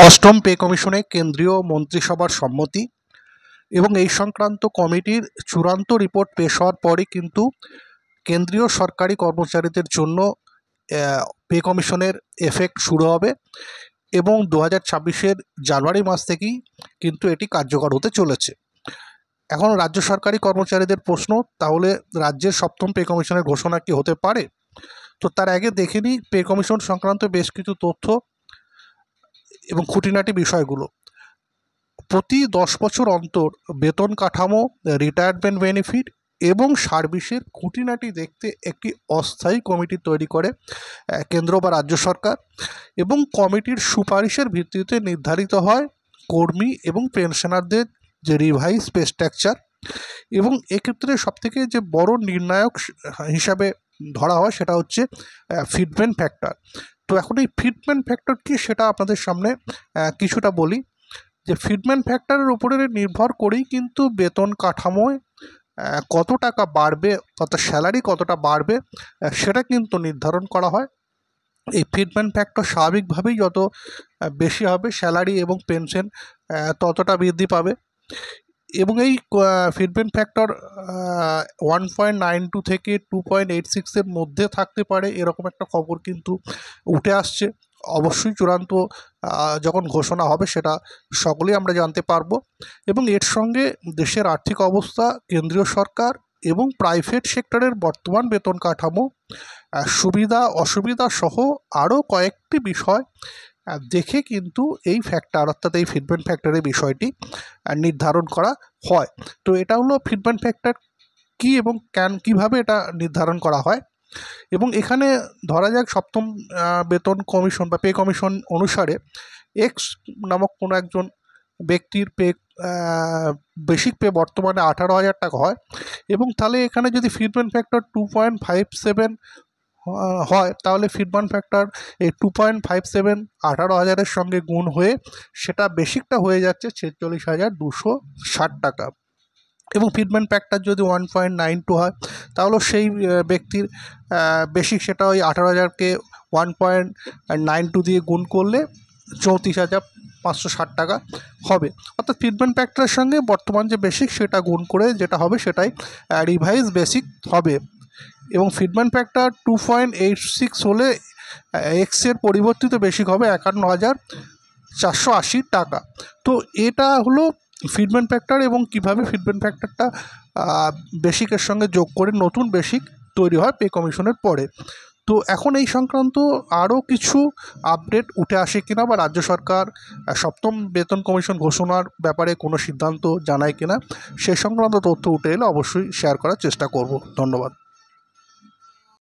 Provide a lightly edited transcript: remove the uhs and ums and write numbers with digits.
অষ্টম পে কমিশনে কেন্দ্রীয় মন্ত্রিসভার সম্মতি এবং এই সংক্রান্ত কমিটির চূড়ান্ত রিপোর্ট পেশ হওয়ার পরই কিন্তু কেন্দ্রীয় সরকারি কর্মচারীদের জন্য পে কমিশনের এফেক্ট শুরু হবে এবং 2026-এর জানুয়ারি মাস থেকেই কিন্তু এটি কার্যকর হতে চলেছে। এখন রাজ্য সরকারি কর্মচারীদের প্রশ্ন, তাহলে রাজ্যের সপ্তম পে কমিশনের ঘোষণা কি হতে পারে? তো তার আগে দেখে নিই পে কমিশন সংক্রান্ত বেশ কিছু তথ্য এবং খুঁটিনাটি বিষয়গুলো। প্রতি 10 বছর অন্তর বেতন কাঠামো, রিটায়ারমেন্ট বেনিফিট এবং সার্ভিসের খুঁটিনাটি দেখতে একটি অস্থায়ী কমিটি তৈরি করে কেন্দ্র বা রাজ্য সরকার, এবং কমিটির সুপারিশের ভিত্তিতে নির্ধারিত হয় কর্মী এবং পেনশনারদের যে রিভাইজ পে স্ট্রাকচার। এবং এক্ষেত্রে সবথেকে যে বড় নির্ণায়ক হিসাবে ধরা হয় সেটা হচ্ছে ফিটমেন্ট ফ্যাক্টর। তো এখন এই ফিটমেন্ট ফ্যাক্টর কি সেটা আপনাদের সামনে কিছুটা বলি। যে ফিটমেন্ট ফ্যাক্টরের উপরে নির্ভর করেই কিন্তু বেতন কাঠামোয় কত টাকা বাড়বে, অর্থাৎ স্যালারি কতটা বাড়বে সেটা কিন্তু নির্ধারণ করা হয়। এই ফিটমেন্ট ফ্যাক্টর স্বাভাবিকভাবেই যত বেশি হবে স্যালারি এবং পেনশন ততটা বৃদ্ধি পাবে। এবং এই ফিটমেন্ট ফ্যাক্টর 1.92 থেকে 2.86-এর মধ্যে থাকতে পারে, এরকম একটা খবর কিন্তু উঠে আসছে। অবশ্যই চূড়ান্ত যখন ঘোষণা হবে সেটা সকলেই আমরা জানতে পারবো। এবং এর সঙ্গে দেশের আর্থিক অবস্থা, কেন্দ্রীয় সরকার এবং প্রাইভেট সেক্টরের বর্তমান বেতন কাঠামো, সুবিধা অসুবিধা সহ আরও কয়েকটি বিষয় দেখে কিন্তু এই ফ্যাক্টর, অর্থাৎ এই ফিটমেন্ট ফ্যাক্টরের বিষয়টি নির্ধারণ করা হয়। তো এটা হলো ফিটমেন্ট ফ্যাক্টর কী এবং কীভাবে এটা নির্ধারণ করা হয়। এবং এখানে ধরা যাক সপ্তম বেতন কমিশন বা পে কমিশন অনুসারে এক্স নামক কোনো একজন ব্যক্তির বেসিক পে বর্তমানে 18,000 টাকা হয়, এবং তাহলে এখানে যদি ফিটমেন্ট ফ্যাক্টর 2.57 হয়, তাহলে ফিটমেন্ট ফ্যাক্টর এই 2.57 18,000-এর সঙ্গে গুণ হয়ে সেটা বেসিকটা হয়ে যাচ্ছে 46,260 টাকা। এবং ফিটমেন্ট ফ্যাক্টর যদি 1.92 হয়, তাহলে সেই ব্যক্তির বেসিক সেটা ওই 18,000-কে 1.92 দিয়ে গুণ করলে 34,560 টাকা হবে। অর্থাৎ ফিটমেন্ট ফ্যাক্টরের সঙ্গে বর্তমান যে বেসিক সেটা গুণ করে যেটা হবে সেটাই রিভাইজ বেসিক হবে। এবং ফিটমেন্ট ফ্যাক্টর 2.86 হলে এক্সের পরিবর্তিত বেসিক হবে 51,480 টাকা। তো এটা হলো ফিটমেন্ট ফ্যাক্টর এবং কিভাবে ফিটমেন্ট ফ্যাক্টরটা বেসিকের সঙ্গে যোগ করে নতুন বেসিক তৈরি হয় পে কমিশনের পরে। তো এখন এই সংক্রান্ত আরও কিছু আপডেট উঠে আসে কিনা, বা রাজ্য সরকার সপ্তম বেতন কমিশন ঘোষণার ব্যাপারে কোনো সিদ্ধান্ত জানায় কিনা, সে সংক্রান্ত তথ্য উঠে এলে অবশ্যই শেয়ার করার চেষ্টা করব। ধন্যবাদ।